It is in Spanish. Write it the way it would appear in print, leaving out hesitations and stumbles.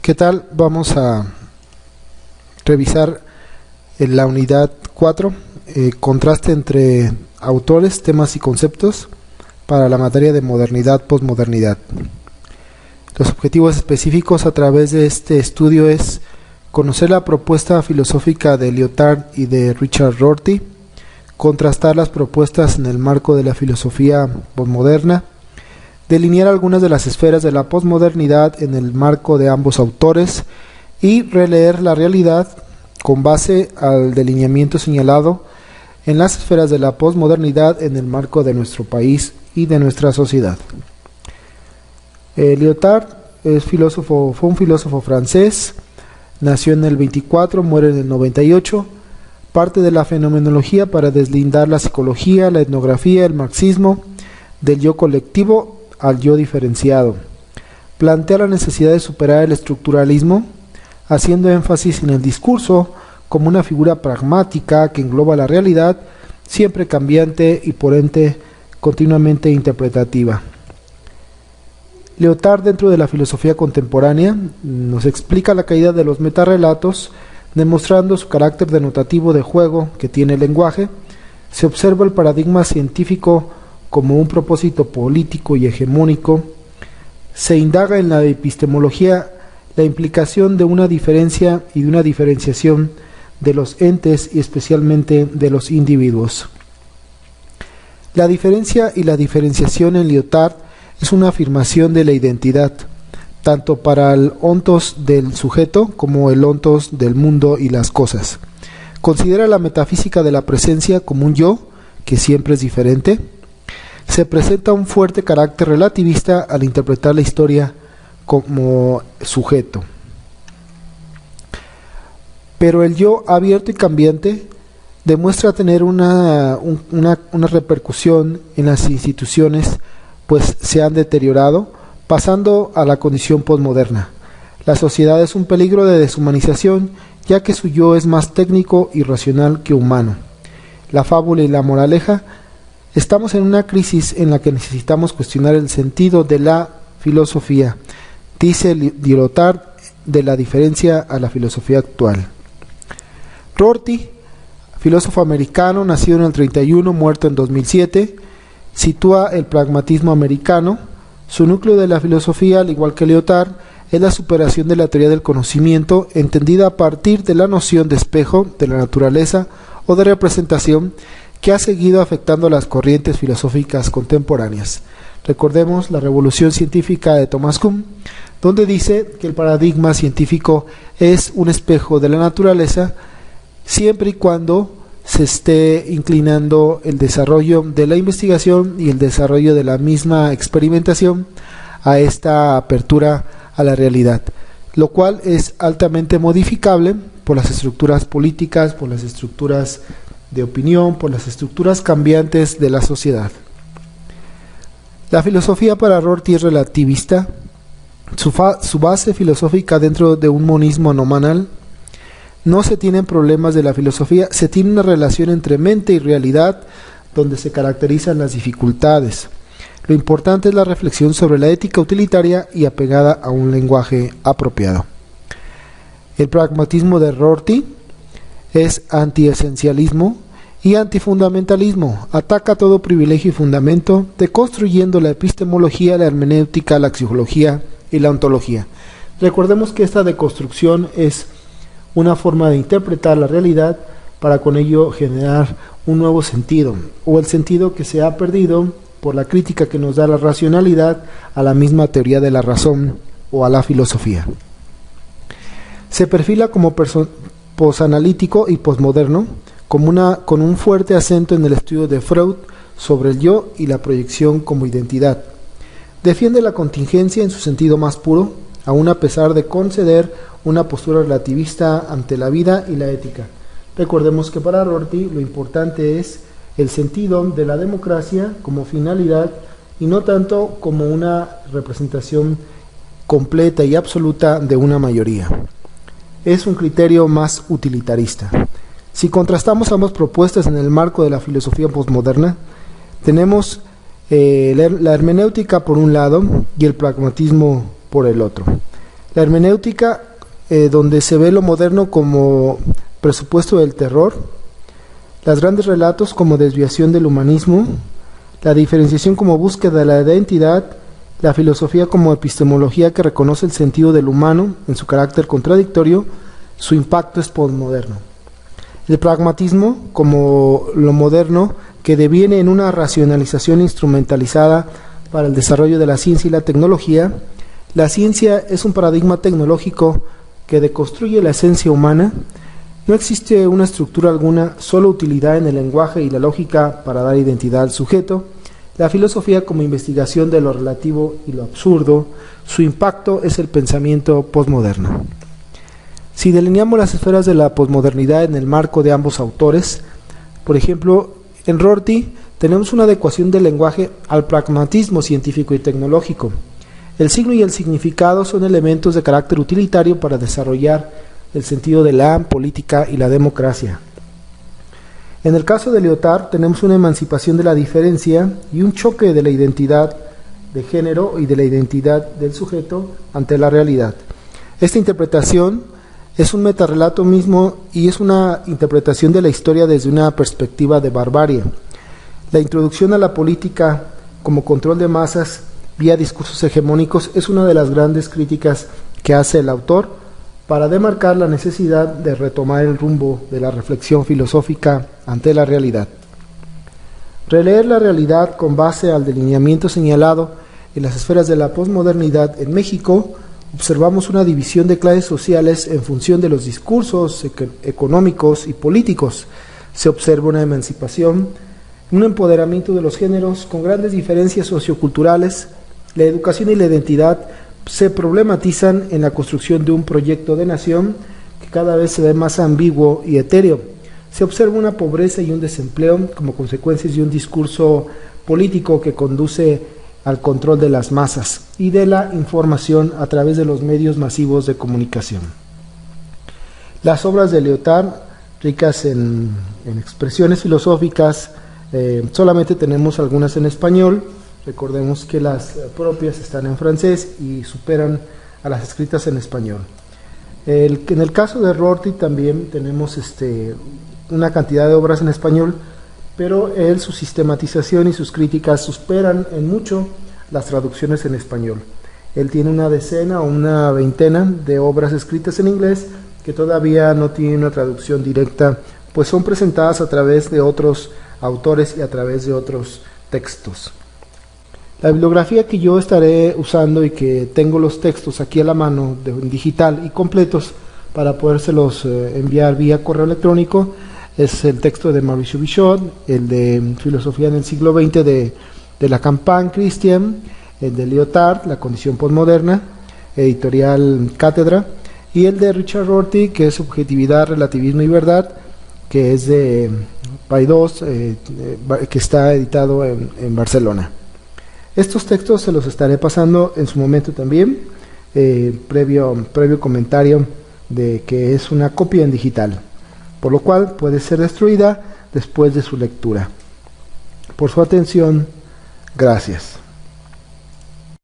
¿Qué tal? Vamos a revisar en la unidad 4, contraste entre autores, temas y conceptos para la materia de modernidad, posmodernidad. Los objetivos específicos a través de este estudio es conocer la propuesta filosófica de Lyotard y de Richard Rorty, contrastar las propuestas en el marco de la filosofía posmoderna, delinear algunas de las esferas de la posmodernidad en el marco de ambos autores y releer la realidad con base al delineamiento señalado en las esferas de la posmodernidad en el marco de nuestro país y de nuestra sociedad. Lyotard fue un filósofo francés, nació en el 24, muere en el 98, parte de la fenomenología para deslindar la psicología, la etnografía, el marxismo del yo colectivo al yo diferenciado. Plantea la necesidad de superar el estructuralismo, haciendo énfasis en el discurso como una figura pragmática que engloba la realidad, siempre cambiante y por ende continuamente interpretativa. Lyotard, dentro de la filosofía contemporánea, nos explica la caída de los metarrelatos, demostrando su carácter denotativo de juego que tiene el lenguaje. Se observa el paradigma científico como un propósito político y hegemónico. Se indaga en la epistemología la implicación de una diferencia y de una diferenciación de los entes y especialmente de los individuos. La diferencia y la diferenciación en Lyotard es una afirmación de la identidad, tanto para el ontos del sujeto como el ontos del mundo y las cosas. Considera la metafísica de la presencia como un yo que siempre es diferente. Se presenta un fuerte carácter relativista al interpretar la historia como sujeto. Pero el yo abierto y cambiante demuestra tener una repercusión en las instituciones, pues se han deteriorado, pasando a la condición posmoderna. La sociedad es un peligro de deshumanización, ya que su yo es más técnico y racional que humano. La fábula y la moraleja. Estamos en una crisis en la que necesitamos cuestionar el sentido de la filosofía, dice Lyotard, de la diferencia a la filosofía actual. Rorty, filósofo americano, nacido en el 31, muerto en 2007, sitúa el pragmatismo americano. Su núcleo de la filosofía, al igual que Lyotard, es la superación de la teoría del conocimiento, entendida a partir de la noción de espejo, de la naturaleza o de representación, que ha seguido afectando las corrientes filosóficas contemporáneas. Recordemos la revolución científica de Thomas Kuhn, donde dice que el paradigma científico es un espejo de la naturaleza, siempre y cuando se esté inclinando el desarrollo de la investigación y el desarrollo de la misma experimentación a esta apertura a la realidad, lo cual es altamente modificable por las estructuras políticas, por las estructuras de opinión, por las estructuras cambiantes de la sociedad. La filosofía para Rorty es relativista. Su base filosófica dentro de un monismo anomalal. No se tienen problemas de la filosofía, se tiene una relación entre mente y realidad donde se caracterizan las dificultades. Lo importante es la reflexión sobre la ética utilitaria y apegada a un lenguaje apropiado. El pragmatismo de Rorty es antiesencialismo y antifundamentalismo. Ataca todo privilegio y fundamento, deconstruyendo la epistemología, la hermenéutica, la axiología y la ontología. Recordemos que esta deconstrucción es una forma de interpretar la realidad para con ello generar un nuevo sentido, o el sentido que se ha perdido por la crítica que nos da la racionalidad a la misma teoría de la razón o a la filosofía. Se perfila como posanalítico y posmoderno, con un fuerte acento en el estudio de Freud sobre el yo y la proyección como identidad. Defiende la contingencia en su sentido más puro, aun a pesar de conceder una postura relativista ante la vida y la ética. Recordemos que para Rorty lo importante es el sentido de la democracia como finalidad y no tanto como una representación completa y absoluta de una mayoría. Es un criterio más utilitarista. Si contrastamos ambas propuestas en el marco de la filosofía posmoderna, tenemos la hermenéutica por un lado y el pragmatismo por el otro. La hermenéutica, donde se ve lo moderno como presupuesto del terror, los grandes relatos como desviación del humanismo, la diferenciación como búsqueda de la identidad, la filosofía como epistemología que reconoce el sentido del humano en su carácter contradictorio, su impacto es posmoderno. El pragmatismo como lo moderno que deviene en una racionalización instrumentalizada para el desarrollo de la ciencia y la tecnología. La ciencia es un paradigma tecnológico que deconstruye la esencia humana. No existe una estructura alguna, solo utilidad en el lenguaje y la lógica para dar identidad al sujeto. La filosofía como investigación de lo relativo y lo absurdo, su impacto es el pensamiento posmoderno. Si delineamos las esferas de la posmodernidad en el marco de ambos autores, por ejemplo, en Rorty tenemos una adecuación del lenguaje al pragmatismo científico y tecnológico. El signo y el significado son elementos de carácter utilitario para desarrollar el sentido de la política y la democracia. En el caso de Lyotard tenemos una emancipación de la diferencia y un choque de la identidad de género y de la identidad del sujeto ante la realidad. Esta interpretación es un metarrelato mismo y es una interpretación de la historia desde una perspectiva de barbarie. La introducción a la política como control de masas vía discursos hegemónicos es una de las grandes críticas que hace el autor para demarcar la necesidad de retomar el rumbo de la reflexión filosófica ante la realidad. Releer la realidad con base al delineamiento señalado en las esferas de la posmodernidad en México, observamos una división de clases sociales en función de los discursos económicos y políticos. Se observa una emancipación, un empoderamiento de los géneros con grandes diferencias socioculturales. La educación y la identidad se problematizan en la construcción de un proyecto de nación que cada vez se ve más ambiguo y etéreo. Se observa una pobreza y un desempleo como consecuencias de un discurso político que conduce al control de las masas y de la información a través de los medios masivos de comunicación. Las obras de Lyotard, ricas en expresiones filosóficas, solamente tenemos algunas en español. Recordemos que las propias están en francés y superan a las escritas en español. En el caso de Rorty también tenemos una cantidad de obras en español, pero su sistematización y sus críticas superan en mucho las traducciones en español. Él tiene una decena o una veintena de obras escritas en inglés que todavía no tienen una traducción directa, pues son presentadas a través de otros autores y a través de otros textos. La bibliografía que yo estaré usando y que tengo los textos aquí a la mano en digital y completos para podérselos enviar vía correo electrónico es el texto de Mauricio Bichot, el de Filosofía en el siglo XX de Lacan Christian, el de Lyotard, La condición postmoderna, editorial Cátedra, y el de Richard Rorty, que es Subjetividad, Relativismo y Verdad, que es de Paidós, que está editado en Barcelona. Estos textos se los estaré pasando en su momento también, previo comentario de que es una copia en digital, por lo cual puede ser destruida después de su lectura. Por su atención, gracias.